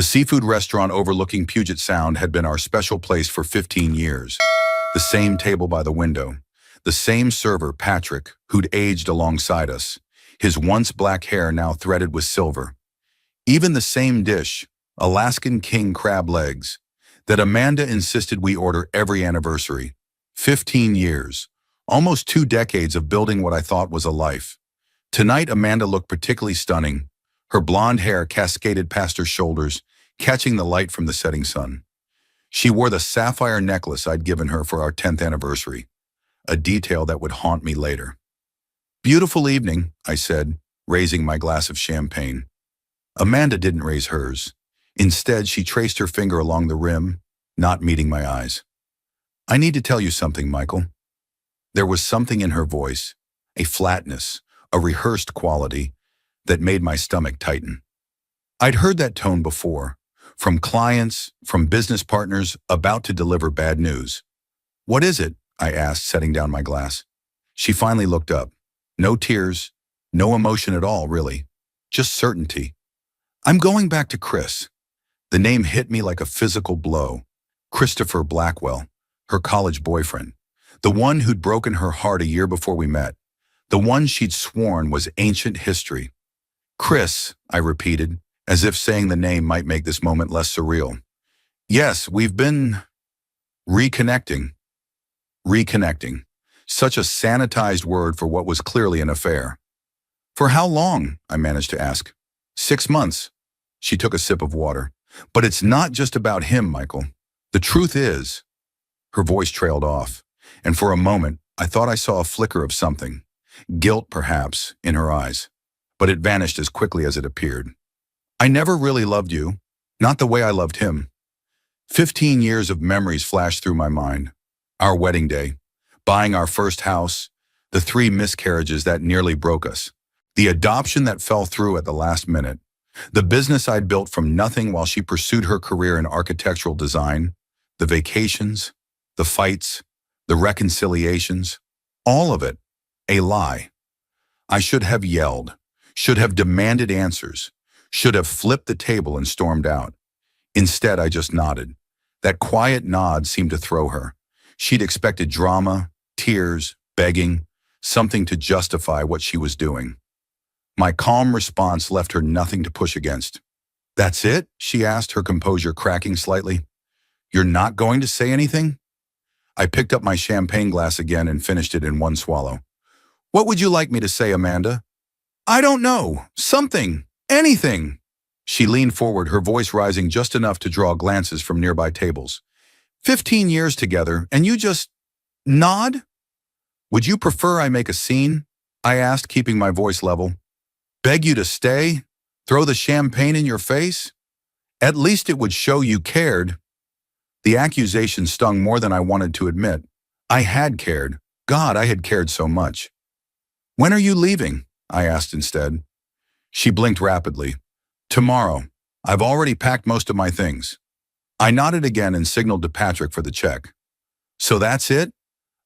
The seafood restaurant overlooking Puget Sound had been our special place for 15 years. The same table by the window. The same server, Patrick, who'd aged alongside us, his once black hair now threaded with silver. Even the same dish, Alaskan king crab legs, that Amanda insisted we order every anniversary. 15 years, almost 2 decades of building what I thought was a life. Tonight, Amanda looked particularly stunning. Her blonde hair cascaded past her shoulders, catching the light from the setting sun. She wore the sapphire necklace I'd given her for our 10th anniversary, a detail that would haunt me later. "Beautiful evening," I said, raising my glass of champagne. Amanda didn't raise hers. Instead, she traced her finger along the rim, not meeting my eyes. "I need to tell you something, Michael." There was something in her voice, a flatness, a rehearsed quality, that made my stomach tighten. I'd heard that tone before, from clients, from business partners about to deliver bad news. "What is it?" I asked, setting down my glass. She finally looked up. No tears, no emotion at all, really. Just certainty. "I'm going back to Chris." The name hit me like a physical blow. Christopher Blackwell, her college boyfriend. The one who'd broken her heart a year before we met. The one she'd sworn was ancient history. "Chris," I repeated, as if saying the name might make this moment less surreal. "Yes, we've been reconnecting." Reconnecting. Such a sanitized word for what was clearly an affair. "For how long?" I managed to ask. 6 months. She took a sip of water. "But it's not just about him, Michael. The truth is..." Her voice trailed off, and for a moment, I thought I saw a flicker of something. Guilt, perhaps, in her eyes. But it vanished as quickly as it appeared. "I never really loved you. Not the way I loved him." 15 years of memories flashed through my mind. Our wedding day, buying our first house, the 3 miscarriages that nearly broke us, the adoption that fell through at the last minute, the business I'd built from nothing while she pursued her career in architectural design, the vacations, the fights, the reconciliations, all of it, a lie. I should have yelled, should have demanded answers, should have flipped the table and stormed out. Instead, I just nodded. That quiet nod seemed to throw her. She'd expected drama, tears, begging, something to justify what she was doing. My calm response left her nothing to push against. "That's it?" she asked, her composure cracking slightly. "You're not going to say anything?" I picked up my champagne glass again and finished it in one swallow. "What would you like me to say, Amanda?" "I don't know. Something. Anything." She leaned forward, her voice rising just enough to draw glances from nearby tables. 15 years together, and you just nod? "Would you prefer I make a scene?" I asked, keeping my voice level. "Beg you to stay? Throw the champagne in your face? At least it would show you cared." The accusation stung more than I wanted to admit. I had cared. God, I had cared so much. "When are you leaving?" I asked instead. She blinked rapidly. "Tomorrow. I've already packed most of my things." I nodded again and signaled to Patrick for the check. "So that's it?"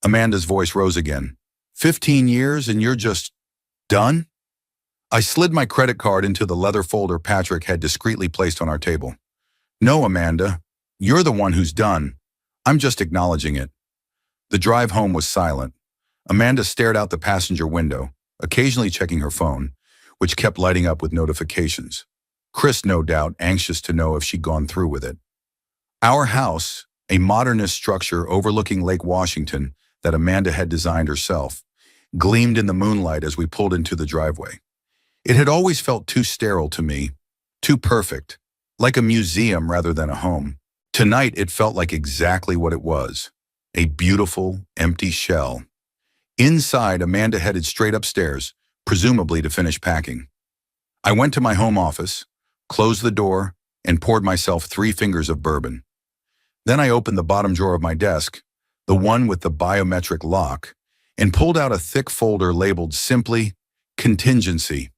Amanda's voice rose again. 15 years and you're just done?" I slid my credit card into the leather folder Patrick had discreetly placed on our table. "No, Amanda, you're the one who's done. I'm just acknowledging it." The drive home was silent. Amanda stared out the passenger window, occasionally checking her phone, which kept lighting up with notifications. Chris, no doubt, anxious to know if she'd gone through with it. Our house, a modernist structure overlooking Lake Washington that Amanda had designed herself, gleamed in the moonlight as we pulled into the driveway. It had always felt too sterile to me, too perfect, like a museum rather than a home. Tonight, it felt like exactly what it was, a beautiful, empty shell. Inside, Amanda headed straight upstairs, presumably to finish packing. I went to my home office, closed the door, and poured myself 3 fingers of bourbon. Then I opened the bottom drawer of my desk, the one with the biometric lock, and pulled out a thick folder labeled simply, "Contingency."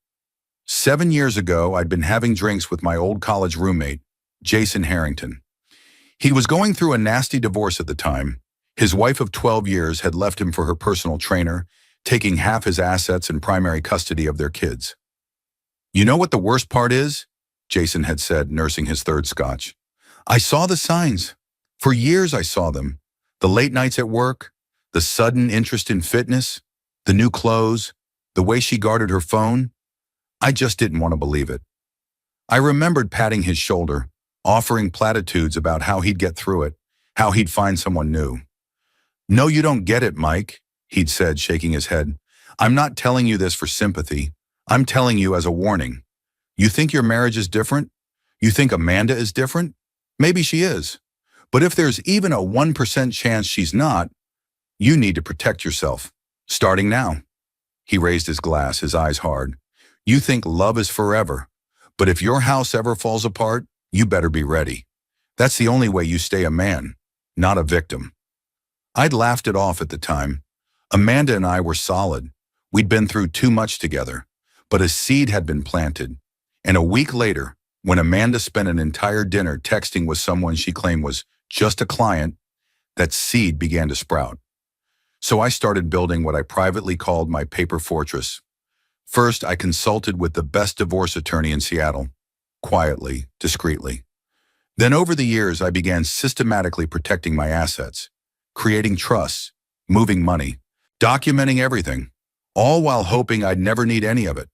7 years ago, I'd been having drinks with my old college roommate, Jason Harrington. He was going through a nasty divorce at the time. His wife of 12 years had left him for her personal trainer, taking half his assets and primary custody of their kids. "You know what the worst part is?" Jason had said, nursing his third scotch. I saw the signs. For years I saw them. The late nights at work, the sudden interest in fitness, the new clothes, the way she guarded her phone. I just didn't want to believe it. I remembered patting his shoulder, offering platitudes about how he'd get through it, how he'd find someone new. No, you don't get it, Mike, he'd said, shaking his head. I'm not telling you this for sympathy. I'm telling you as a warning. You think your marriage is different? You think Amanda is different? Maybe she is. But if there's even a 1% chance she's not, you need to protect yourself. Starting now. He raised his glass, his eyes hard. You think love is forever. But if your house ever falls apart, you better be ready. That's the only way you stay a man, not a victim. I'd laughed it off at the time. Amanda and I were solid. We'd been through too much together. But a seed had been planted. And a week later, when Amanda spent an entire dinner texting with someone she claimed was just a client, that seed began to sprout. So I started building what I privately called my paper fortress. First, I consulted with the best divorce attorney in Seattle, quietly, discreetly. Then over the years, I began systematically protecting my assets, creating trusts, moving money, documenting everything, all while hoping I'd never need any of it.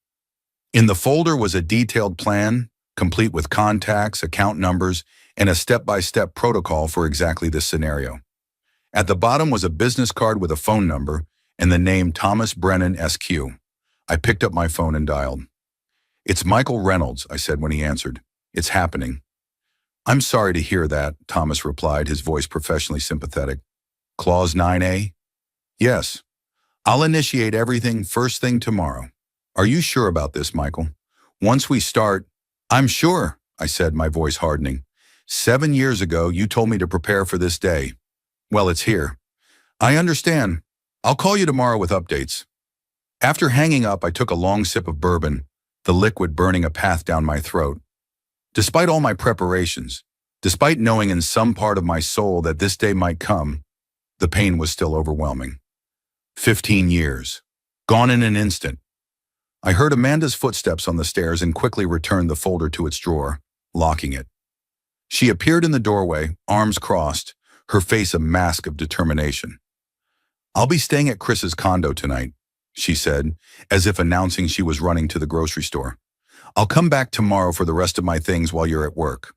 In the folder was a detailed plan, complete with contacts, account numbers, and a step-by-step protocol for exactly this scenario. At the bottom was a business card with a phone number and the name Thomas Brennan SQ. I picked up my phone and dialed. It's Michael Reynolds, I said when he answered. It's happening. I'm sorry to hear that, Thomas replied, his voice professionally sympathetic. Clause 9A? Yes. I'll initiate everything first thing tomorrow. Are you sure about this, Michael? Once we start, I'm sure, I said, my voice hardening. 7 years ago, you told me to prepare for this day. Well, it's here. I understand. I'll call you tomorrow with updates. After hanging up, I took a long sip of bourbon, the liquid burning a path down my throat. Despite all my preparations, despite knowing in some part of my soul that this day might come, the pain was still overwhelming. 15 years. Gone in an instant. I heard Amanda's footsteps on the stairs and quickly returned the folder to its drawer, locking it. She appeared in the doorway, arms crossed, her face a mask of determination. I'll be staying at Chris's condo tonight, she said, as if announcing she was running to the grocery store. I'll come back tomorrow for the rest of my things while you're at work.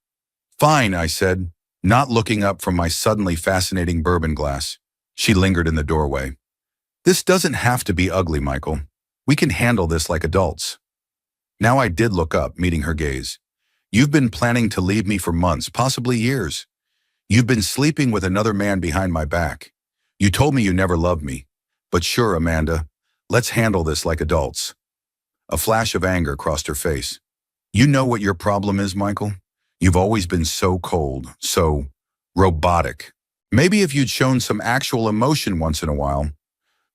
Fine, I said, not looking up from my suddenly fascinating bourbon glass. She lingered in the doorway. This doesn't have to be ugly, Michael. We can handle this like adults. Now I did look up, meeting her gaze. You've been planning to leave me for months, possibly years. You've been sleeping with another man behind my back. You told me you never loved me. But sure, Amanda, let's handle this like adults. A flash of anger crossed her face. You know what your problem is, Michael? You've always been so cold, so robotic. Maybe if you'd shown some actual emotion once in a while.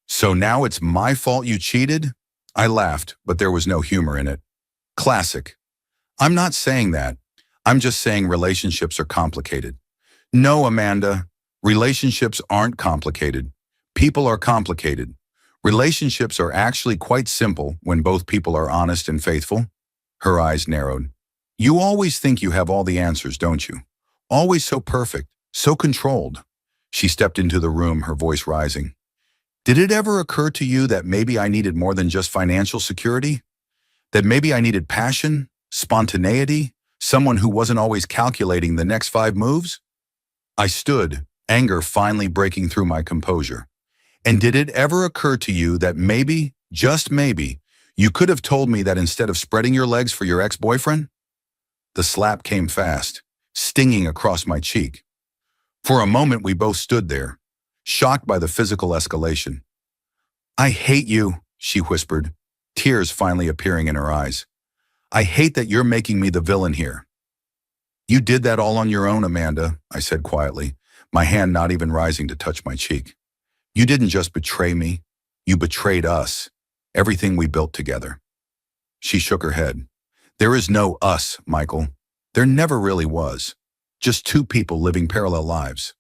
So now it's my fault you cheated? I laughed, but there was no humor in it. Classic. I'm not saying that. I'm just saying relationships are complicated. No, Amanda, relationships aren't complicated. People are complicated. Relationships are actually quite simple when both people are honest and faithful. Her eyes narrowed. You always think you have all the answers, don't you? Always so perfect, so controlled. She stepped into the room, her voice rising. Did it ever occur to you that maybe I needed more than just financial security? That maybe I needed passion, spontaneity, someone who wasn't always calculating the next 5 moves? I stood, anger finally breaking through my composure. And did it ever occur to you that maybe, just maybe, you could have told me that instead of spreading your legs for your ex-boyfriend? The slap came fast, stinging across my cheek. For a moment, we both stood there, shocked by the physical escalation. I hate you, she whispered, tears finally appearing in her eyes. I hate that you're making me the villain here. You did that all on your own, Amanda, I said quietly, my hand not even rising to touch my cheek. You didn't just betray me, you betrayed us, everything we built together. She shook her head. There is no us, Michael. There never really was. Just 2 people living parallel lives.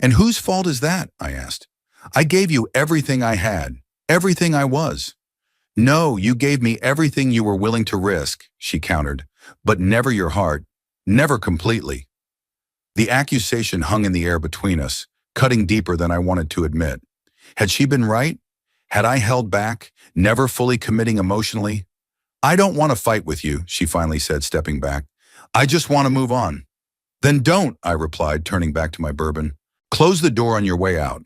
And whose fault is that? I asked. I gave you everything I had, everything I was. No, you gave me everything you were willing to risk, she countered, but never your heart, never completely. The accusation hung in the air between us, cutting deeper than I wanted to admit. Had she been right? Had I held back, never fully committing emotionally? I don't want to fight with you, she finally said, stepping back. I just want to move on. Then don't, I replied, turning back to my bourbon. Close the door on your way out.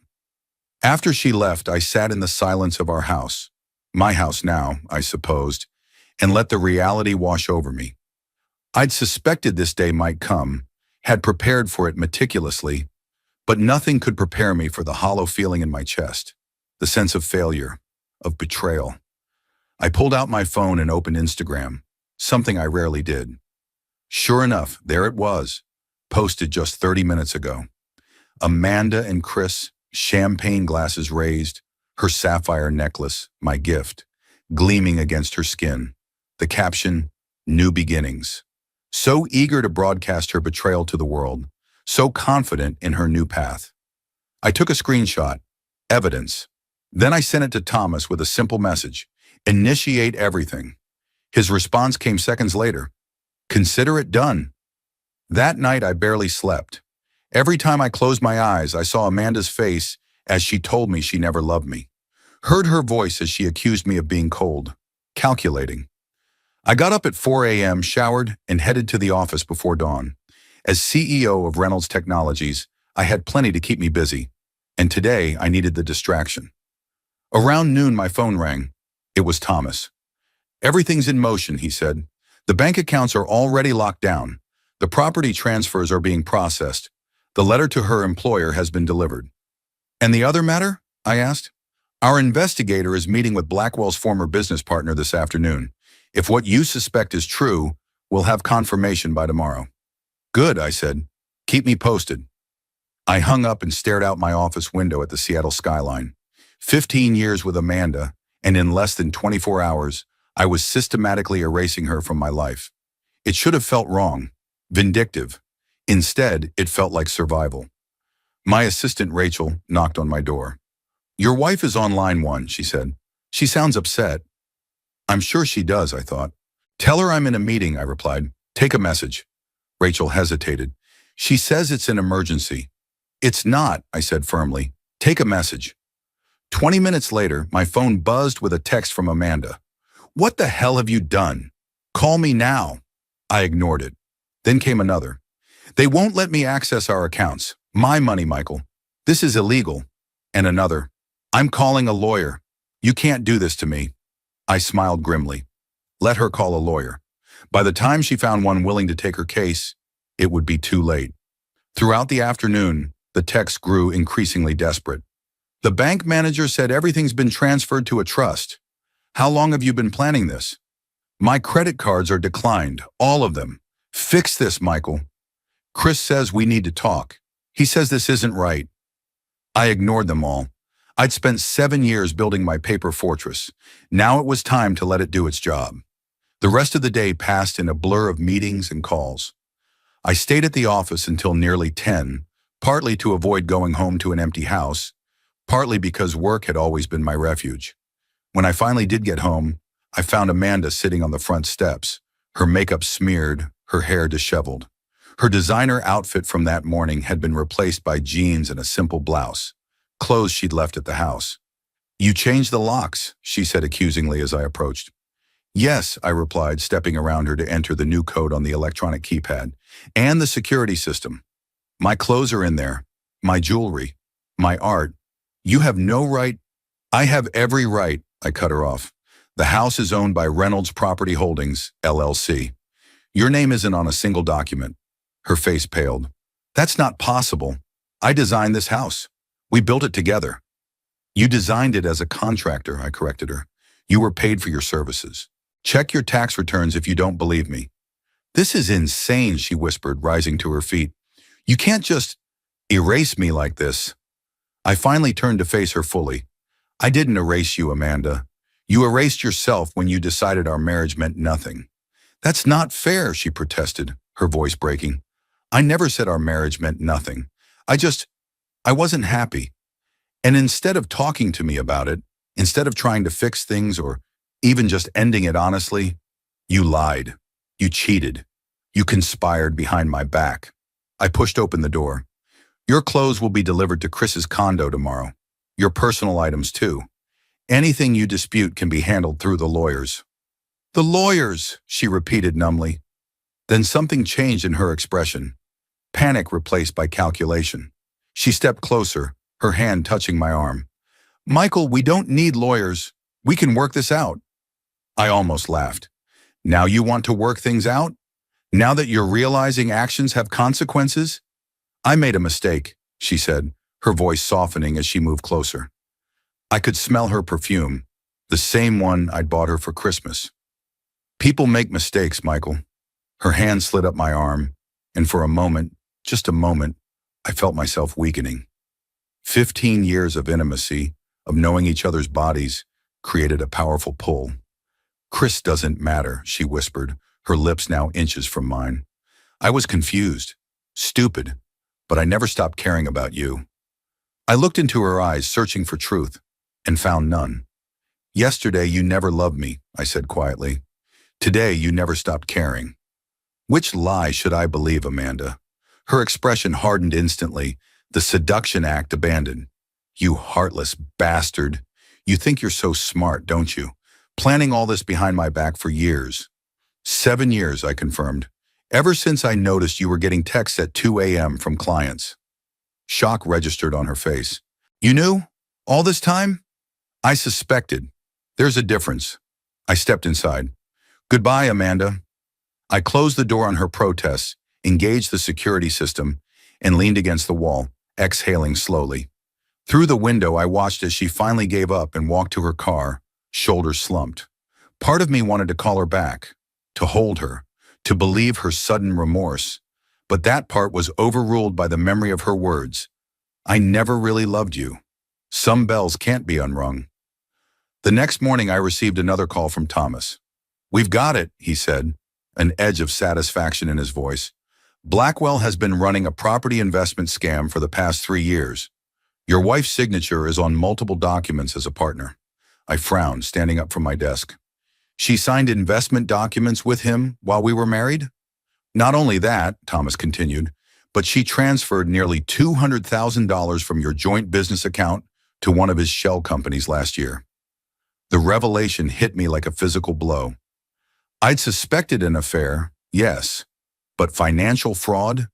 After she left, I sat in the silence of our house, my house now, I supposed, and let the reality wash over me. I'd suspected this day might come, had prepared for it meticulously, but nothing could prepare me for the hollow feeling in my chest, the sense of failure, of betrayal. I pulled out my phone and opened Instagram, something I rarely did. Sure enough, there it was, posted just 30 minutes ago. Amanda and Chris, champagne glasses raised, her sapphire necklace, my gift, gleaming against her skin. The caption, New Beginnings. So eager to broadcast her betrayal to the world, so confident in her new path. I took a screenshot, evidence. Then I sent it to Thomas with a simple message, initiate everything. His response came seconds later. Consider it done. That night I barely slept. Every time I closed my eyes, I saw Amanda's face as she told me she never loved me. Heard her voice as she accused me of being cold, calculating. I got up at 4 a.m., showered, and headed to the office before dawn. As CEO of Reynolds Technologies, I had plenty to keep me busy, and today I needed the distraction. Around noon, my phone rang. It was Thomas. Everything's in motion, he said. The bank accounts are already locked down. The property transfers are being processed. The letter to her employer has been delivered. And the other matter? I asked. Our investigator is meeting with Blackwell's former business partner this afternoon. If what you suspect is true, we'll have confirmation by tomorrow. Good, I said. Keep me posted. I hung up and stared out my office window at the Seattle skyline. 15 years with Amanda, and in less than 24 hours, I was systematically erasing her from my life. It should have felt wrong, vindictive. Instead, it felt like survival. My assistant, Rachel, knocked on my door. Your wife is on line 1, she said. She sounds upset. I'm sure she does, I thought. Tell her I'm in a meeting, I replied. Take a message. Rachel hesitated. She says it's an emergency. It's not, I said firmly. Take a message. 20 minutes later, my phone buzzed with a text from Amanda. What the hell have you done? Call me now. I ignored it. Then came another. They won't let me access our accounts. My money, Michael. This is illegal. And another. I'm calling a lawyer. You can't do this to me. I smiled grimly. Let her call a lawyer. By the time she found one willing to take her case, it would be too late. Throughout the afternoon, the texts grew increasingly desperate. The bank manager said everything's been transferred to a trust. How long have you been planning this? My credit cards are declined, all of them. Fix this, Michael. Chris says we need to talk. He says this isn't right. I ignored them all. I'd spent 7 years building my paper fortress. Now it was time to let it do its job. The rest of the day passed in a blur of meetings and calls. I stayed at the office until nearly 10, partly to avoid going home to an empty house, partly because work had always been my refuge. When I finally did get home, I found Amanda sitting on the front steps, her makeup smeared, her hair disheveled. Her designer outfit from that morning had been replaced by jeans and a simple blouse, clothes she'd left at the house. You changed the locks, she said accusingly as I approached. Yes, I replied, stepping around her to enter the new code on the electronic keypad, and the security system. My clothes are in there, my jewelry, my art. You have no right. I have every right, I cut her off. The house is owned by Reynolds Property Holdings, LLC. Your name isn't on a single document. Her face paled. That's not possible. I designed this house. We built it together. You designed it as a contractor, I corrected her. You were paid for your services. Check your tax returns if you don't believe me. This is insane, she whispered, rising to her feet. You can't just erase me like this. I finally turned to face her fully. I didn't erase you, Amanda. You erased yourself when you decided our marriage meant nothing. That's not fair, she protested, her voice breaking. I never said our marriage meant nothing. I wasn't happy. And instead of talking to me about it, instead of trying to fix things or even just ending it honestly, you lied. You cheated. You conspired behind my back. I pushed open the door. Your clothes will be delivered to Chris's condo tomorrow. Your personal items too. Anything you dispute can be handled through the lawyers. The lawyers, she repeated numbly. Then something changed in her expression. Panic replaced by calculation. She stepped closer, her hand touching my arm. Michael, we don't need lawyers. We can work this out. I almost laughed. Now you want to work things out? Now that you're realizing actions have consequences? I made a mistake, she said, her voice softening as she moved closer. I could smell her perfume, the same one I'd bought her for Christmas. People make mistakes, Michael. Her hand slid up my arm, and for a moment, just a moment, I felt myself weakening. 15 years of intimacy, of knowing each other's bodies, created a powerful pull. Chris doesn't matter, she whispered, her lips now inches from mine. I was confused, stupid, but I never stopped caring about you. I looked into her eyes, searching for truth, and found none. Yesterday you never loved me, I said quietly. Today you never stopped caring. Which lie should I believe, Amanda? Her expression hardened instantly, the seduction act abandoned. You heartless bastard. You think you're so smart, don't you? Planning all this behind my back for years. 7 years, I confirmed. Ever since I noticed you were getting texts at 2 a.m. from clients. Shock registered on her face. You knew? All this time? I suspected. There's a difference. I stepped inside. Goodbye, Amanda. I closed the door on her protests, engaged the security system, and leaned against the wall, exhaling slowly. Through the window, I watched as she finally gave up and walked to her car, shoulders slumped. Part of me wanted to call her back, to hold her, to believe her sudden remorse, but that part was overruled by the memory of her words. I never really loved you. Some bells can't be unrung. The next morning, I received another call from Thomas. We've got it, he said, an edge of satisfaction in his voice. Blackwell has been running a property investment scam for the past 3 years. Your wife's signature is on multiple documents as a partner. I frowned, standing up from my desk. She signed investment documents with him while we were married? Not only that, Thomas continued, but she transferred nearly $200,000 from your joint business account to one of his shell companies last year. The revelation hit me like a physical blow. I'd suspected an affair, yes, but financial fraud?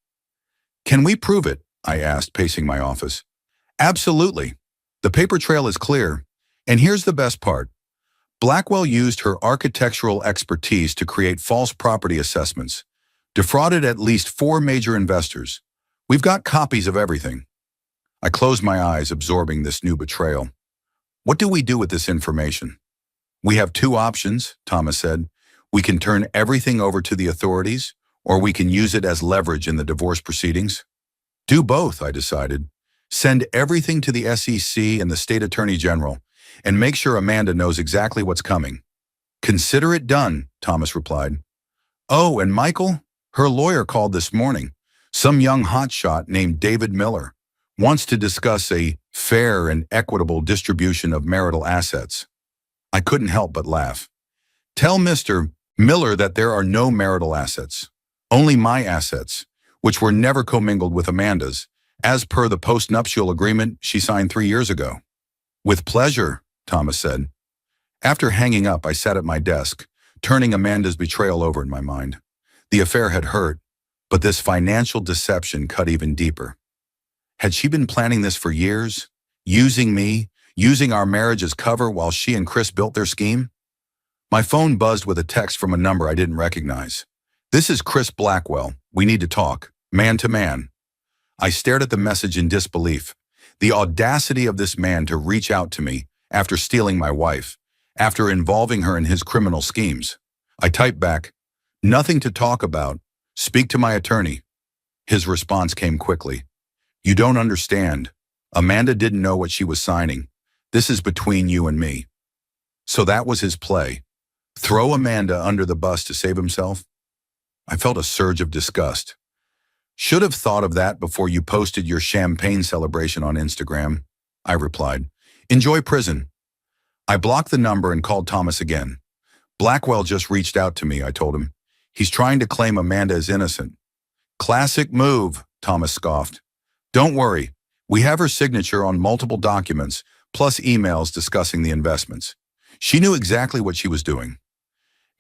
Can we prove it? I asked, pacing my office. Absolutely. The paper trail is clear. And here's the best part. Blackwell used her architectural expertise to create false property assessments, defrauded at least 4 major investors. We've got copies of everything. I closed my eyes, absorbing this new betrayal. What do we do with this information? We have 2 options, Thomas said. We can turn everything over to the authorities, or we can use it as leverage in the divorce proceedings. Do both, I decided. Send everything to the SEC and the State Attorney General, and make sure Amanda knows exactly what's coming. Consider it done, Thomas replied. Oh, and Michael? Her lawyer called this morning. Some young hotshot named David Miller wants to discuss a fair and equitable distribution of marital assets. I couldn't help but laugh. Tell Mr. Miller that there are no marital assets, only my assets, which were never commingled with Amanda's, as per the post-nuptial agreement she signed 3 years ago. With pleasure, Thomas said. After hanging up, I sat at my desk, turning Amanda's betrayal over in my mind. The affair had hurt, but this financial deception cut even deeper. Had she been planning this for years? Using me, using our marriage as cover while she and Chris built their scheme? My phone buzzed with a text from a number I didn't recognize. This is Chris Blackwell. We need to talk, man to man. I stared at the message in disbelief. The audacity of this man to reach out to me after stealing my wife, after involving her in his criminal schemes. I typed back, nothing to talk about. Speak to my attorney. His response came quickly. You don't understand. Amanda didn't know what she was signing. This is between you and me. So that was his play. Throw Amanda under the bus to save himself? I felt a surge of disgust. Should have thought of that before you posted your champagne celebration on Instagram, I replied. Enjoy prison. I blocked the number and called Thomas again. Blackwell just reached out to me, I told him. He's trying to claim Amanda is innocent. Classic move, Thomas scoffed. Don't worry. We have her signature on multiple documents, plus emails discussing the investments. She knew exactly what she was doing.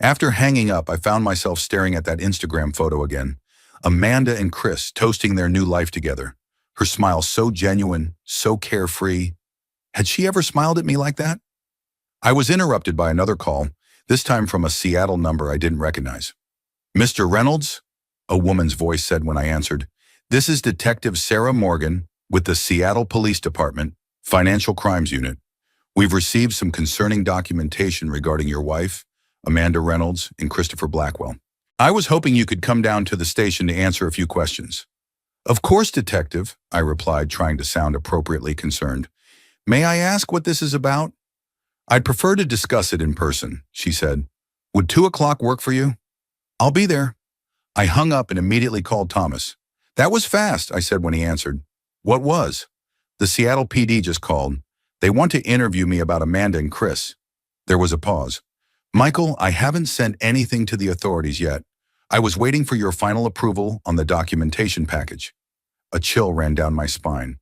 After hanging up, I found myself staring at that Instagram photo again. Amanda and Chris toasting their new life together. Her smile so genuine, so carefree. Had she ever smiled at me like that? I was interrupted by another call, this time from a Seattle number I didn't recognize. Mr. Reynolds? A woman's voice said when I answered. This is Detective Sarah Morgan with the Seattle Police Department, Financial Crimes Unit. We've received some concerning documentation regarding your wife, Amanda Reynolds, and Christopher Blackwell. I was hoping you could come down to the station to answer a few questions. Of course, Detective, I replied, trying to sound appropriately concerned. May I ask what this is about? I'd prefer to discuss it in person, she said. Would 2 o'clock work for you? I'll be there. I hung up and immediately called Thomas. That was fast, I said when he answered. What was? The Seattle PD just called. They want to interview me about Amanda and Chris. There was a pause. Michael, I haven't sent anything to the authorities yet. I was waiting for your final approval on the documentation package. A chill ran down my spine.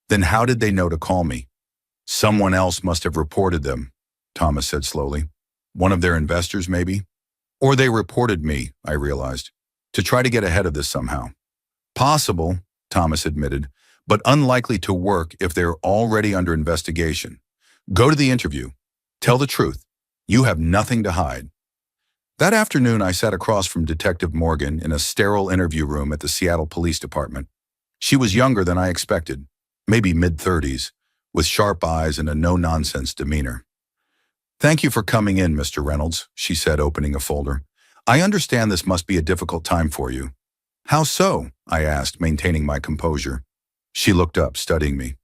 Then how did they know to call me? Someone else must have reported them, Thomas said slowly. One of their investors, maybe? Or they reported me, I realized, to try to get ahead of this somehow. Possible, Thomas admitted, but unlikely to work if they're already under investigation. Go to the interview. Tell the truth. You have nothing to hide. That afternoon, I sat across from Detective Morgan in a sterile interview room at the Seattle Police Department. She was younger than I expected, maybe mid-30s, with sharp eyes and a no-nonsense demeanor. Thank you for coming in, Mr. Reynolds, she said, opening a folder. I understand this must be a difficult time for you. How so? I asked, maintaining my composure. She looked up, studying me.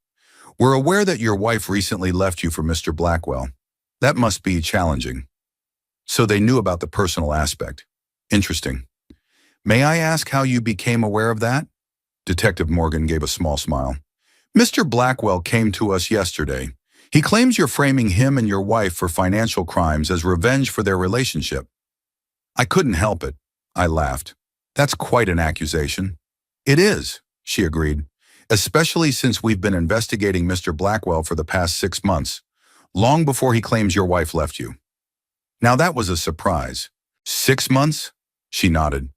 We're aware that your wife recently left you for Mr. Blackwell. That must be challenging. So they knew about the personal aspect. Interesting. May I ask how you became aware of that? Detective Morgan gave a small smile. Mr. Blackwell came to us yesterday. He claims you're framing him and your wife for financial crimes as revenge for their relationship. I couldn't help it. I laughed. That's quite an accusation. It is, she agreed, especially since we've been investigating Mr. Blackwell for the past 6 months, long before he claims your wife left you. Now that was a surprise. 6 months? She nodded.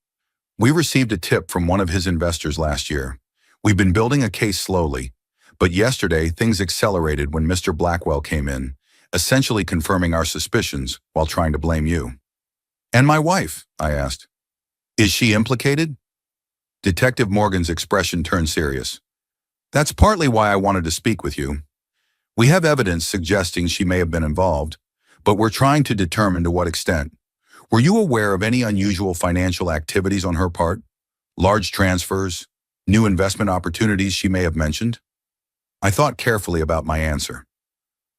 We received a tip from one of his investors last year. We've been building a case slowly, but yesterday things accelerated when Mr. Blackwell came in, essentially confirming our suspicions while trying to blame you. And my wife, I asked. Is she implicated? Detective Morgan's expression turned serious. That's partly why I wanted to speak with you. We have evidence suggesting she may have been involved, but we're trying to determine to what extent. Were you aware of any unusual financial activities on her part? Large transfers? New investment opportunities she may have mentioned? I thought carefully about my answer.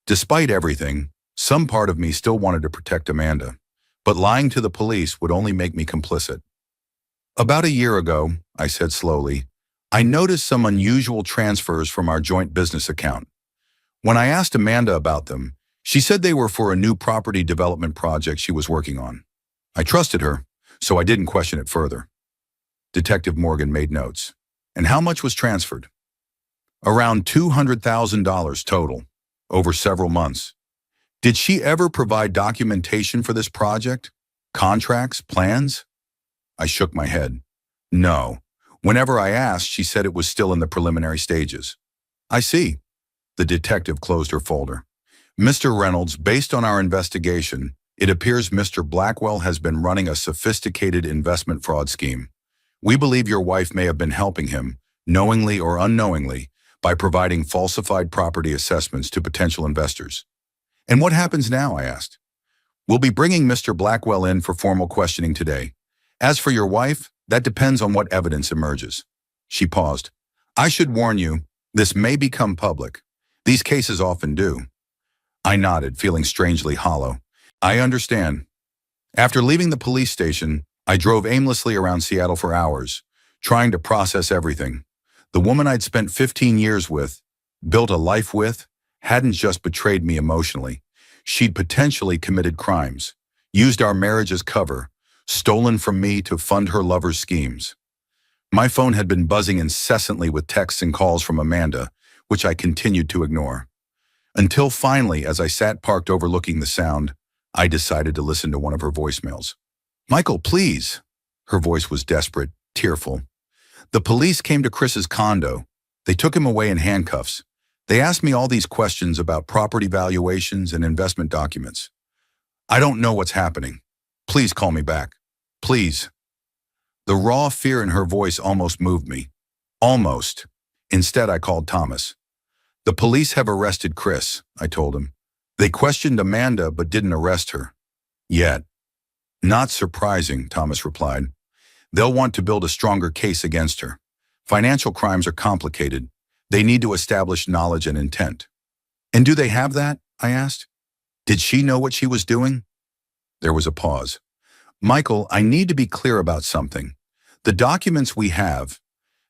Despite everything, some part of me still wanted to protect Amanda, but lying to the police would only make me complicit. About a year ago, I said slowly, I noticed some unusual transfers from our joint business account. When I asked Amanda about them, she said they were for a new property development project she was working on. I trusted her, so I didn't question it further. Detective Morgan made notes. And how much was transferred? Around $200,000 total, over several months. Did she ever provide documentation for this project? Contracts? Plans? I shook my head. No. Whenever I asked, she said it was still in the preliminary stages. I see. The detective closed her folder. Mr. Reynolds, based on our investigation, it appears Mr. Blackwell has been running a sophisticated investment fraud scheme. We believe your wife may have been helping him, knowingly or unknowingly, by providing falsified property assessments to potential investors. And what happens now, I asked. We'll be bringing Mr. Blackwell in for formal questioning today. As for your wife, that depends on what evidence emerges. She paused. I should warn you, this may become public. These cases often do. I nodded, feeling strangely hollow. I understand. After leaving the police station, I drove aimlessly around Seattle for hours, trying to process everything. The woman I'd spent 15 years with, built a life with, hadn't just betrayed me emotionally. She'd potentially committed crimes, used our marriage as cover, stolen from me to fund her lover's schemes. My phone had been buzzing incessantly with texts and calls from Amanda, which I continued to ignore. Until finally, as I sat parked overlooking the sound, I decided to listen to one of her voicemails. "Michael, please." Her voice was desperate, tearful. "The police came to Chris's condo. They took him away in handcuffs. They asked me all these questions about property valuations and investment documents. I don't know what's happening. Please call me back. Please." The raw fear in her voice almost moved me. Almost. Instead, I called Thomas. "The police have arrested Chris," I told him. "They questioned Amanda but didn't arrest her. Yet." "Not surprising," Thomas replied. "They'll want to build a stronger case against her. Financial crimes are complicated. They need to establish knowledge and intent." "And do they have that?" I asked. "Did she know what she was doing?" There was a pause. "Michael, I need to be clear about something. The documents we have,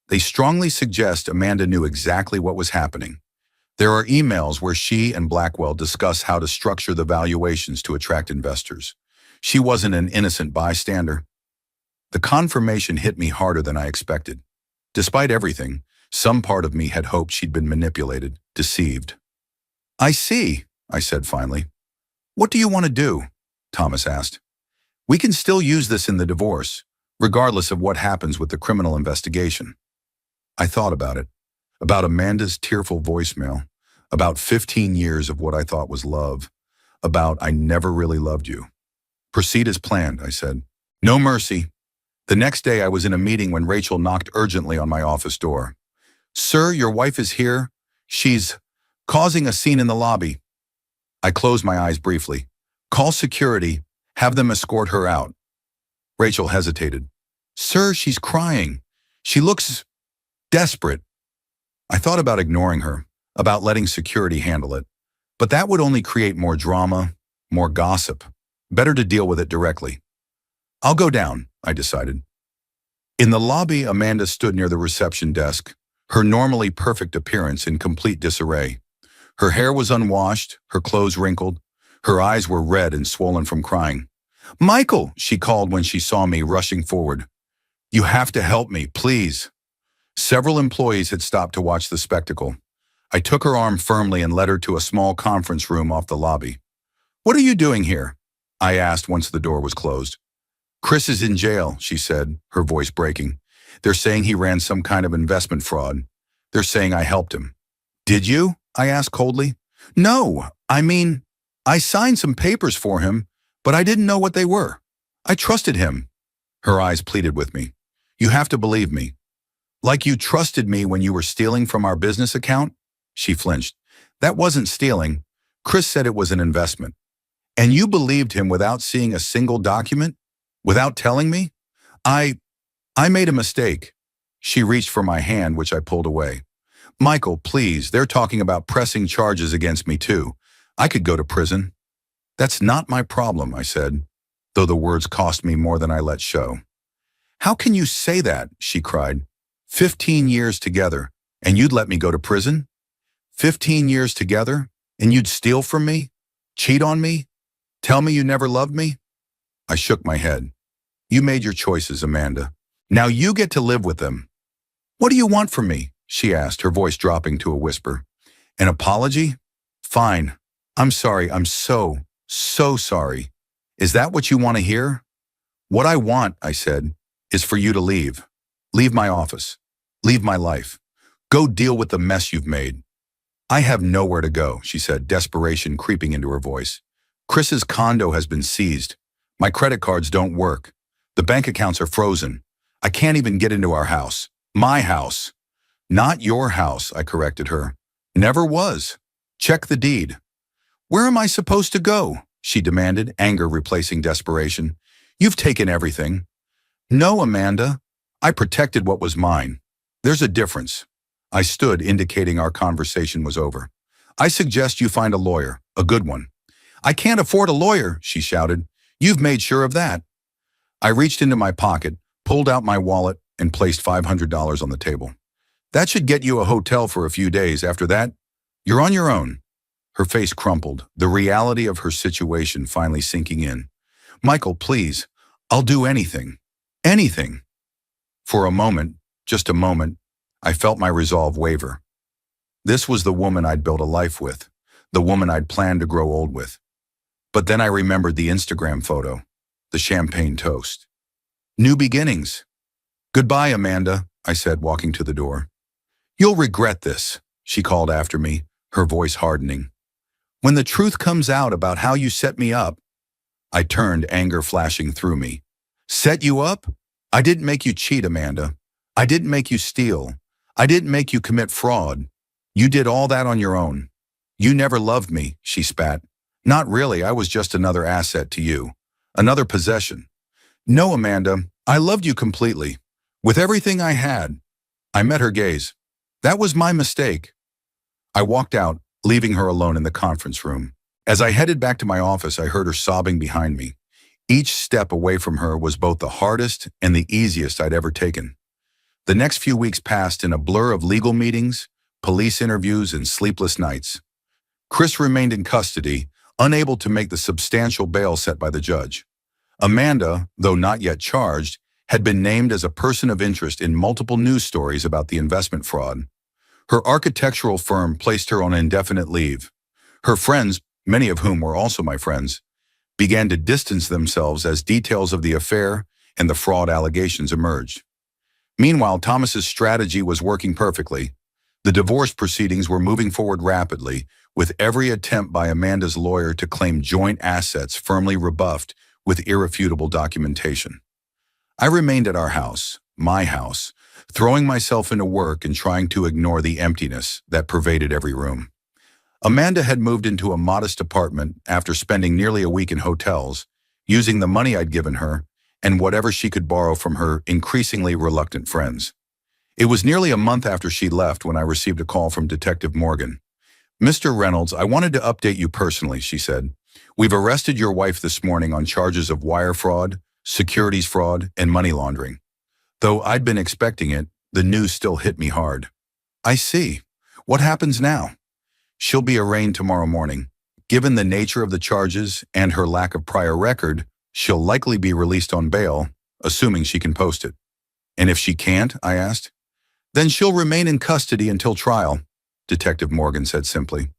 they strongly suggest Amanda knew exactly what was happening. There are emails where she and Blackwell discuss how to structure the valuations to attract investors. She wasn't an innocent bystander." The confirmation hit me harder than I expected. Despite everything, some part of me had hoped she'd been manipulated, deceived. "I see," I said finally. "What do you want to do?" Thomas asked. "We can still use this in the divorce, regardless of what happens with the criminal investigation." I thought about Amanda's tearful voicemail, about 15 years of what I thought was love, about "I never really loved you." "Proceed as planned," I said. "No mercy." The next day I was in a meeting when Rachel knocked urgently on my office door. "Sir, your wife is here. She's causing a scene in the lobby." I closed my eyes briefly. "Call security. Have them escort her out." Rachel hesitated. "Sir, she's crying. She looks desperate." I thought about ignoring her, about letting security handle it. But that would only create more drama, more gossip. Better to deal with it directly. "I'll go down," I decided. In the lobby, Amanda stood near the reception desk, her normally perfect appearance in complete disarray. Her hair was unwashed, her clothes wrinkled, her eyes were red and swollen from crying. "Michael," she called when she saw me rushing forward. "You have to help me, please." Several employees had stopped to watch the spectacle. I took her arm firmly and led her to a small conference room off the lobby. "What are you doing here?" I asked once the door was closed. "Chris is in jail," she said, her voice breaking. "They're saying he ran some kind of investment fraud. They're saying I helped him." "Did you?" I asked coldly. "No, I signed some papers for him, but I didn't know what they were. I trusted him." Her eyes pleaded with me. "You have to believe me." "Like you trusted me when you were stealing from our business account?" She flinched. "That wasn't stealing. Chris said it was an investment." "And you believed him without seeing a single document? Without telling me?" I made a mistake." She reached for my hand, which I pulled away. "Michael, please, they're talking about pressing charges against me too. I could go to prison." "That's not my problem," I said, though the words cost me more than I let show. "How can you say that?" she cried. 15 years together, and you'd let me go to prison? 15 years together, and you'd steal from me? Cheat on me? Tell me you never loved me?" I shook my head. "You made your choices, Amanda. Now you get to live with them." "What do you want from me?" she asked, her voice dropping to a whisper. "An apology? Fine. I'm sorry. I'm so sorry. Is that what you want to hear?" "What I want," I said, "is for you to leave. Leave my office. Leave my life. Go deal with the mess you've made." "I have nowhere to go," she said, desperation creeping into her voice. "Chris's condo has been seized. My credit cards don't work. The bank accounts are frozen. I can't even get into our house. My house." "Not your house," I corrected her. "Never was. Check the deed." "Where am I supposed to go?" she demanded, anger replacing desperation. "You've taken everything." "No, Amanda. I protected what was mine. There's a difference." I stood, indicating our conversation was over. "I suggest you find a lawyer, a good one." "I can't afford a lawyer," she shouted. "You've made sure of that." I reached into my pocket, pulled out my wallet, and placed $500 on the table. "That should get you a hotel for a few days. After that, you're on your own." Her face crumpled, the reality of her situation finally sinking in. "Michael, please, I'll do anything. Anything. For a moment, just a moment, I felt my resolve waver. This was the woman I'd built a life with, the woman I'd planned to grow old with. But then I remembered the Instagram photo, the champagne toast. New beginnings. Goodbye, Amanda, I said, walking to the door. You'll regret this, she called after me, her voice hardening. When the truth comes out about how you set me up. I turned, anger flashing through me. Set you up? I didn't make you cheat, Amanda. I didn't make you steal. I didn't make you commit fraud. You did all that on your own. You never loved me, she spat. Not really, I was just another asset to you. Another possession. No, Amanda, I loved you completely. With everything I had. I met her gaze. That was my mistake. I walked out, leaving her alone in the conference room. As I headed back to my office, I heard her sobbing behind me. Each step away from her was both the hardest and the easiest I'd ever taken. The next few weeks passed in a blur of legal meetings, police interviews, and sleepless nights. Chris remained in custody, unable to make the substantial bail set by the judge. Amanda, though not yet charged, had been named as a person of interest in multiple news stories about the investment fraud. Her architectural firm placed her on indefinite leave. Her friends, many of whom were also my friends, began to distance themselves as details of the affair and the fraud allegations emerged. Meanwhile, Thomas's strategy was working perfectly. The divorce proceedings were moving forward rapidly, with every attempt by Amanda's lawyer to claim joint assets firmly rebuffed with irrefutable documentation. I remained at our house, my house, throwing myself into work and trying to ignore the emptiness that pervaded every room. Amanda had moved into a modest apartment after spending nearly a week in hotels, using the money I'd given her and whatever she could borrow from her increasingly reluctant friends. It was nearly a month after she left when I received a call from Detective Morgan. Mr. Reynolds, I wanted to update you personally, she said. We've arrested your wife this morning on charges of wire fraud, securities fraud, and money laundering. Though I'd been expecting it, the news still hit me hard. I see. What happens now? She'll be arraigned tomorrow morning. Given the nature of the charges and her lack of prior record, she'll likely be released on bail, assuming she can post it. And if she can't, I asked. Then she'll remain in custody until trial, Detective Morgan said simply.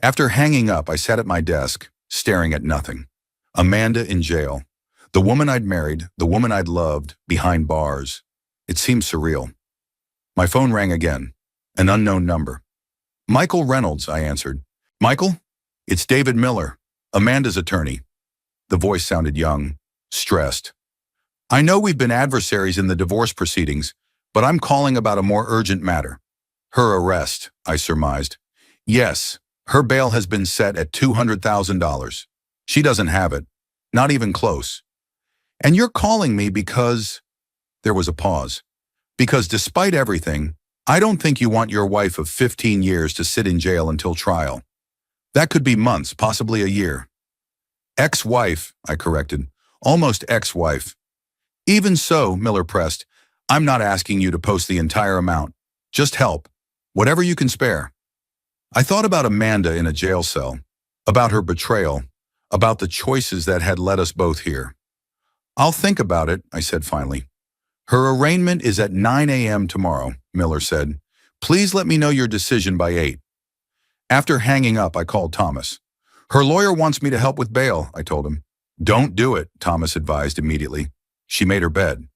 After hanging up, I sat at my desk, staring at nothing. Amanda in jail. The woman I'd married, the woman I'd loved, behind bars. It seemed surreal. My phone rang again. An unknown number. Michael Reynolds, I answered. Michael? It's David Miller, Amanda's attorney. The voice sounded young, stressed. I know we've been adversaries in the divorce proceedings, but I'm calling about a more urgent matter. Her arrest, I surmised. Yes, her bail has been set at $200,000. She doesn't have it, not even close. And you're calling me because… There was a pause. Because despite everything, I don't think you want your wife of 15 years to sit in jail until trial. That could be months, possibly a year. Ex-wife, I corrected. Almost ex-wife. Even so, Miller pressed, I'm not asking you to post the entire amount. Just help. Whatever you can spare. I thought about Amanda in a jail cell, about her betrayal, about the choices that had led us both here. I'll think about it, I said finally. Her arraignment is at 9 a.m. tomorrow, Miller said. Please let me know your decision by 8. After hanging up, I called Thomas. Her lawyer wants me to help with bail, I told him. Don't do it, Thomas advised immediately. She made her bed.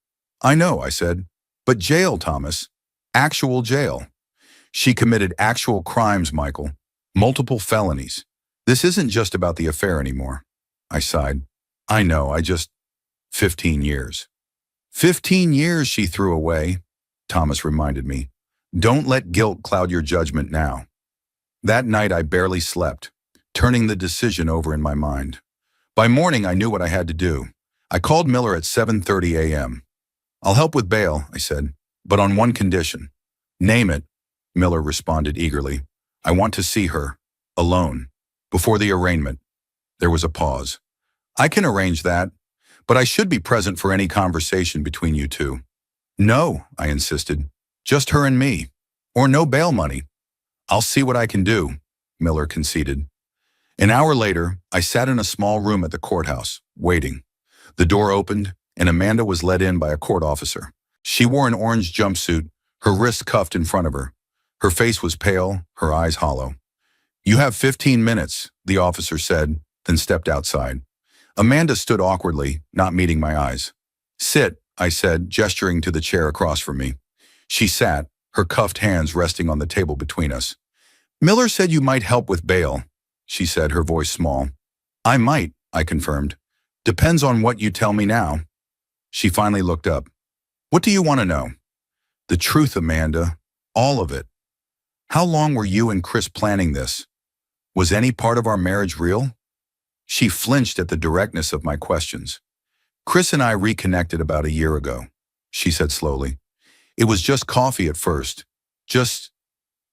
I know, I said. But jail, Thomas. Actual jail. She committed actual crimes, Michael. Multiple felonies. This isn't just about the affair anymore. I sighed. I know, 15 years. 15 years she threw away, Thomas reminded me. Don't let guilt cloud your judgment now. That night I barely slept, turning the decision over in my mind. By morning I knew what I had to do. I called Miller at 7:30 a.m. I'll help with bail, I said, but on one condition. Name it, Miller responded eagerly. I want to see her, alone, before the arraignment. There was a pause. I can arrange that, but I should be present for any conversation between you two. No, I insisted. Just her and me. Or no bail money. I'll see what I can do, Miller conceded. An hour later, I sat in a small room at the courthouse, waiting. The door opened, and Amanda was led in by a court officer. She wore an orange jumpsuit, her wrists cuffed in front of her. Her face was pale, her eyes hollow. "You have 15 minutes, the officer said, then stepped outside. Amanda stood awkwardly, not meeting my eyes. "Sit," I said, gesturing to the chair across from me. She sat, her cuffed hands resting on the table between us. "Miller said you might help with bail," she said, her voice small. "I might," I confirmed. "Depends on what you tell me now." She finally looked up. "What do you want to know?" "The truth, Amanda. All of it. How long were you and Chris planning this? Was any part of our marriage real?" She flinched at the directness of my questions. "Chris and I reconnected about a year ago," she said slowly. "It was just coffee at first. Just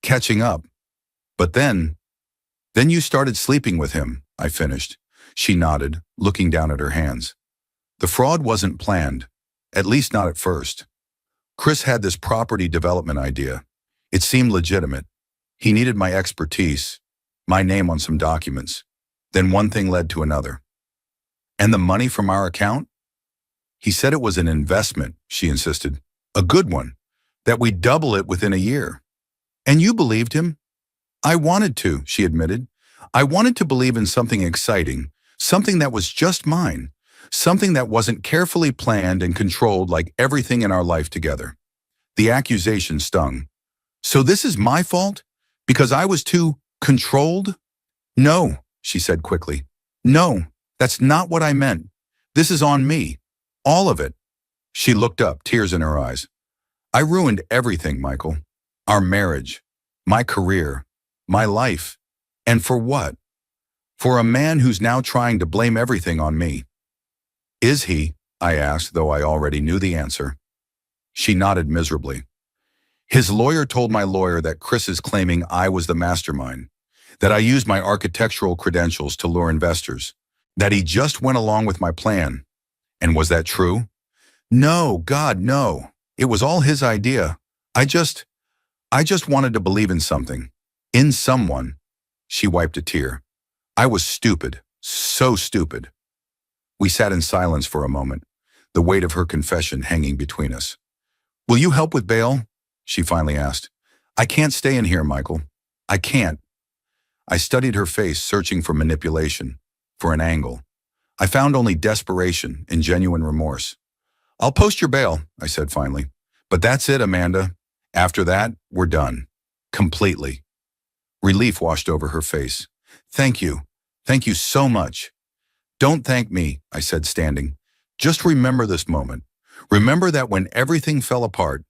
catching up. But then you started sleeping with him," I finished. She nodded, looking down at her hands. "The fraud wasn't planned, at least not at first. Chris had this property development idea. It seemed legitimate. He needed my expertise, my name on some documents. Then one thing led to another. And the money from our account? He said it was an investment," she insisted. "A good one, that we'd double it within a year." "And you believed him?" "I wanted to," she admitted. "I wanted to believe in something exciting, something that was just mine, something that wasn't carefully planned and controlled like everything in our life together." The accusation stung. "So this is my fault? Because I was too controlled?" "No," she said quickly. "No, that's not what I meant. This is on me. All of it." She looked up, tears in her eyes. "I ruined everything, Michael. Our marriage, my career, my life. And for what? For a man who's now trying to blame everything on me." "Is he?" I asked, though I already knew the answer. She nodded miserably. "His lawyer told my lawyer that Chris is claiming I was the mastermind, that I used my architectural credentials to lure investors, that he just went along with my plan. And was that true? No, God, no. It was all his idea. I just wanted to believe in something. In someone." She wiped a tear. "I was stupid. So stupid." We sat in silence for a moment, the weight of her confession hanging between us. "Will you help with bail?" she finally asked. "I can't stay in here, Michael. I can't." I studied her face, searching for manipulation, for an angle. I found only desperation and genuine remorse. "I'll post your bail," I said finally. "But that's it, Amanda. After that, we're done. Completely." Relief washed over her face. "Thank you. Thank you so much." "Don't thank me," I said, standing. "Just remember this moment. Remember that when everything fell apart,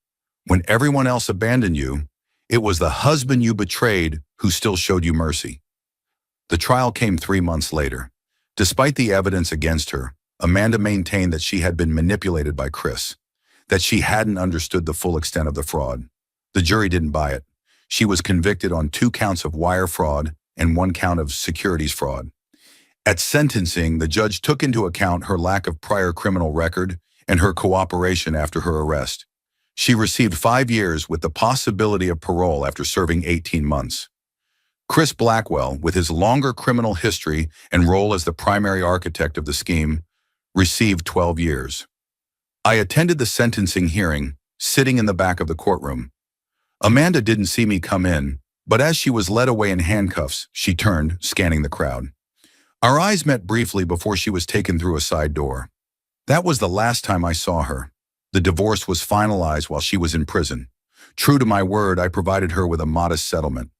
when everyone else abandoned you, it was the husband you betrayed who still showed you mercy." The trial came 3 months later. Despite the evidence against her, Amanda maintained that she had been manipulated by Chris, that she hadn't understood the full extent of the fraud. The jury didn't buy it. She was convicted on 2 counts of wire fraud and 1 count of securities fraud. At sentencing, the judge took into account her lack of prior criminal record and her cooperation after her arrest. She received 5 years with the possibility of parole after serving 18 months. Chris Blackwell, with his longer criminal history and role as the primary architect of the scheme, received 12 years. I attended the sentencing hearing, sitting in the back of the courtroom. Amanda didn't see me come in, but as she was led away in handcuffs, she turned, scanning the crowd. Our eyes met briefly before she was taken through a side door. That was the last time I saw her. The divorce was finalized while she was in prison. True to my word, I provided her with a modest settlement.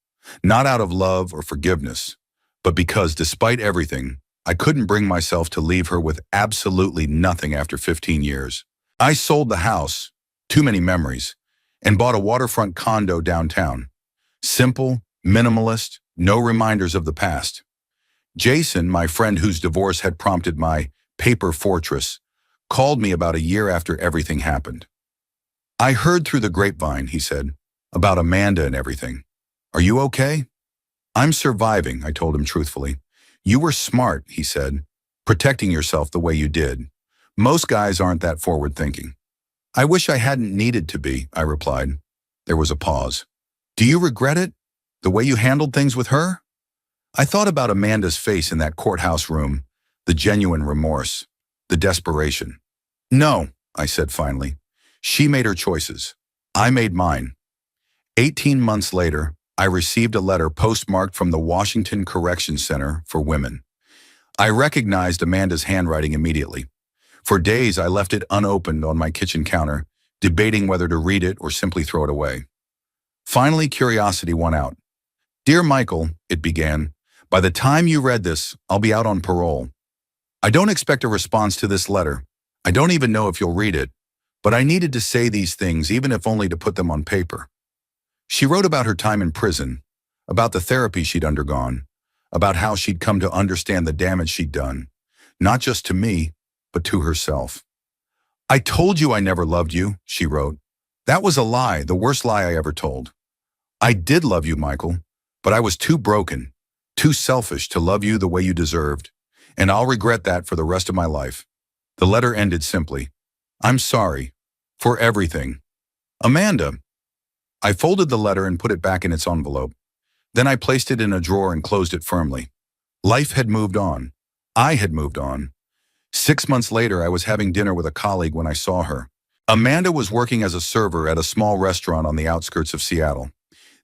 Not out of love or forgiveness, but because, despite everything, I couldn't bring myself to leave her with absolutely nothing after 15 years. I sold the house, too many memories, and bought a waterfront condo downtown. Simple, minimalist, no reminders of the past. Jason, my friend whose divorce had prompted my paper fortress, called me about a year after everything happened. "I heard through the grapevine," he said, "about Amanda and everything. Are you okay?" "I'm surviving," I told him truthfully. "You were smart," he said, "protecting yourself the way you did. Most guys aren't that forward-thinking." "I wish I hadn't needed to be," I replied. There was a pause. "Do you regret it? The way you handled things with her?" I thought about Amanda's face in that courthouse room, the genuine remorse. the desperation. No, I said finally. She made her choices. I made mine. 18 months later, I received a letter postmarked from the Washington Correction Center for Women. I recognized Amanda's handwriting immediately. For days, I left it unopened on my kitchen counter, debating whether to read it or simply throw it away. Finally, curiosity won out. "Dear Michael," it began, "by the time you read this, I'll be out on parole. I don't expect a response to this letter. I don't even know if you'll read it, but I needed to say these things, even if only to put them on paper." She wrote about her time in prison, about the therapy she'd undergone, about how she'd come to understand the damage she'd done, not just to me, but to herself. "I told you I never loved you," she wrote. "That was a lie, the worst lie I ever told. I did love you, Michael, but I was too broken, too selfish to love you the way you deserved, and I'll regret that for the rest of my life." The letter ended simply, "I'm sorry. For everything. Amanda." I folded the letter and put it back in its envelope. Then I placed it in a drawer and closed it firmly. Life had moved on. I had moved on. 6 months later, I was having dinner with a colleague when I saw her. Amanda was working as a server at a small restaurant on the outskirts of Seattle,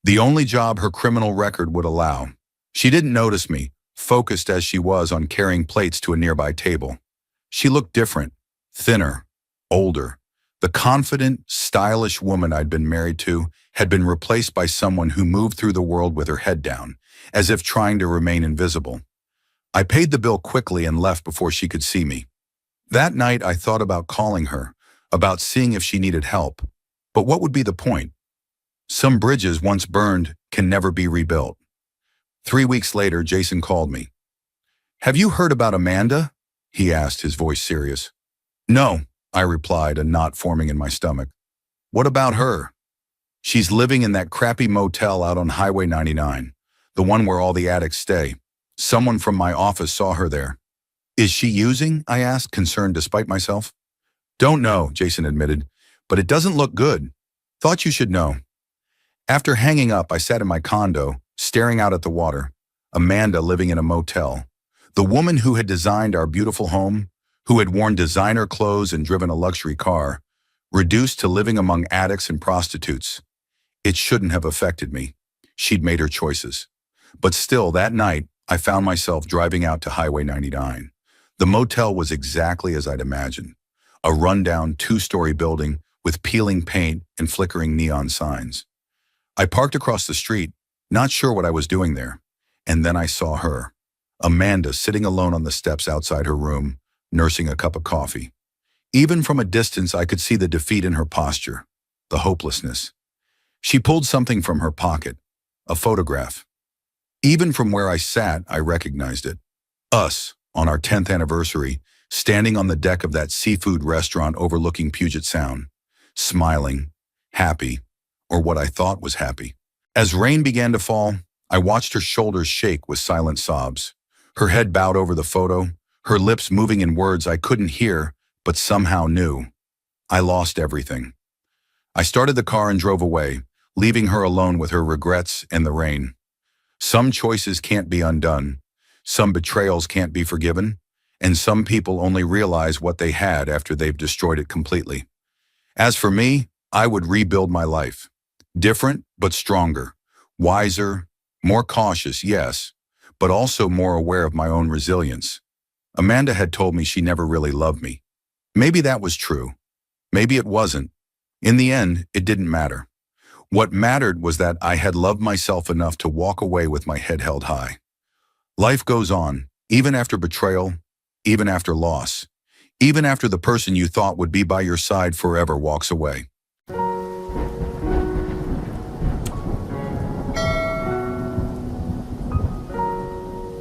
the only job her criminal record would allow. She didn't notice me, focused as she was on carrying plates to a nearby table. She looked different, thinner, older. The confident, stylish woman I'd been married to had been replaced by someone who moved through the world with her head down, as if trying to remain invisible. I paid the bill quickly and left before she could see me. That night, I thought about calling her, about seeing if she needed help. But what would be the point? Some bridges once burned can never be rebuilt. 3 weeks later, Jason called me. "Have you heard about Amanda?" he asked, his voice serious. "No," I replied, a knot forming in my stomach. "What about her?" "She's living in that crappy motel out on Highway 99, the one where all the addicts stay. Someone from my office saw her there." "Is she using?" I asked, concerned despite myself. "Don't know," Jason admitted, "but it doesn't look good. Thought you should know." After hanging up, I sat in my condo, staring out at the water. Amanda living in a motel. The woman who had designed our beautiful home, who had worn designer clothes and driven a luxury car, reduced to living among addicts and prostitutes. It shouldn't have affected me. She'd made her choices. But still, that night, I found myself driving out to Highway 99. The motel was exactly as I'd imagined. A rundown 2-story building with peeling paint and flickering neon signs. I parked across the street, not sure what I was doing there. And then I saw her, Amanda, sitting alone on the steps outside her room, nursing a cup of coffee. Even from a distance, I could see the defeat in her posture, the hopelessness. She pulled something from her pocket, a photograph. Even from where I sat, I recognized it. Us, on our 10th anniversary, standing on the deck of that seafood restaurant overlooking Puget Sound, smiling, happy, or what I thought was happy. As rain began to fall, I watched her shoulders shake with silent sobs. Her head bowed over the photo, her lips moving in words I couldn't hear, but somehow knew. I lost everything. I started the car and drove away, leaving her alone with her regrets and the rain. Some choices can't be undone, some betrayals can't be forgiven, and some people only realize what they had after they've destroyed it completely. As for me, I would rebuild my life. Different, but stronger. Wiser, more cautious, yes, but also more aware of my own resilience. Amanda had told me she never really loved me. Maybe that was true. Maybe it wasn't. In the end, it didn't matter. What mattered was that I had loved myself enough to walk away with my head held high. Life goes on, even after betrayal, even after loss, even after the person you thought would be by your side forever walks away.